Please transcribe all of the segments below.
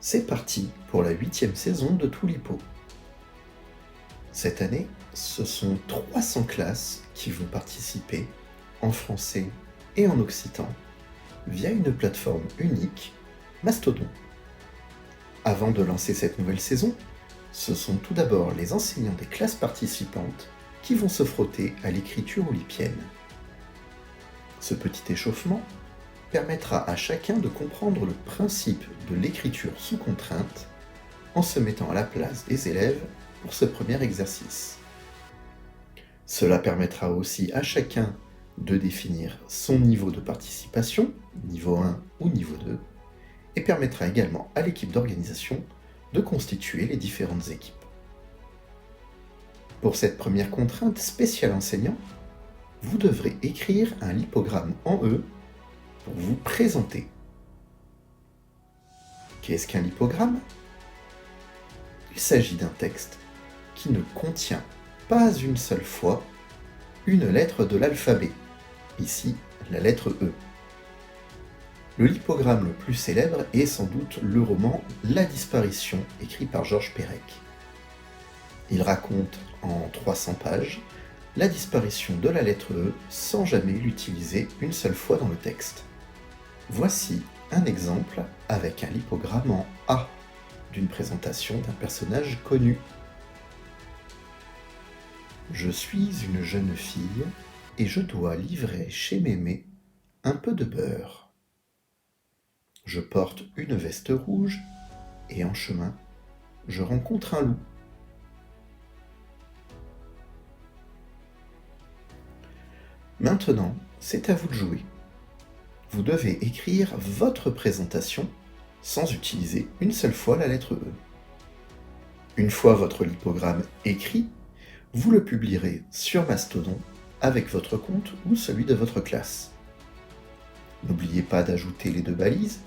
C'est parti pour la 8e saison de Toulipo. Cette année, ce sont 300 classes qui vont participer en français et en occitan via une plateforme unique, Mastodon. Avant de lancer cette nouvelle saison, ce sont tout d'abord les enseignants des classes participantes qui vont se frotter à l'écriture oulipienne. Ce petit échauffement permettra à chacun de comprendre le principe de l'écriture sous contrainte en se mettant à la place des élèves pour ce premier exercice. Cela permettra aussi à chacun de définir son niveau de participation, niveau 1 ou niveau 2, et permettra également à l'équipe d'organisation de constituer les différentes équipes. Pour cette première contrainte spéciale enseignant, vous devrez écrire un lipogramme en E pour vous présenter. Qu'est-ce qu'un lipogramme ? Il s'agit d'un texte qui ne contient pas une seule fois une lettre de l'alphabet, ici la lettre E. Le lipogramme le plus célèbre est sans doute le roman La Disparition, écrit par Georges Perec. Il raconte en 300 pages la disparition de la lettre E sans jamais l'utiliser une seule fois dans le texte. Voici un exemple avec un lipogramme en A d'une présentation d'un personnage connu. Je suis une jeune fille et je dois livrer chez Mémé un peu de beurre. Je porte une veste rouge et en chemin, je rencontre un loup. Maintenant, c'est à vous de jouer. Vous devez écrire votre présentation sans utiliser une seule fois la lettre E. Une fois votre lipogramme écrit, vous le publierez sur Mastodon avec votre compte ou celui de votre classe. N'oubliez pas d'ajouter les deux balises,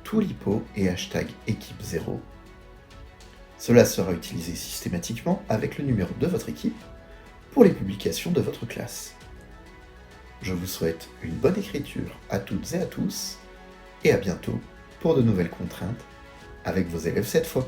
#toulipo et #équipe0. Cela sera utilisé systématiquement avec le numéro de votre équipe pour les publications de votre classe. Je vous souhaite une bonne écriture à toutes et à tous, et à bientôt pour de nouvelles contraintes avec vos élèves cette fois.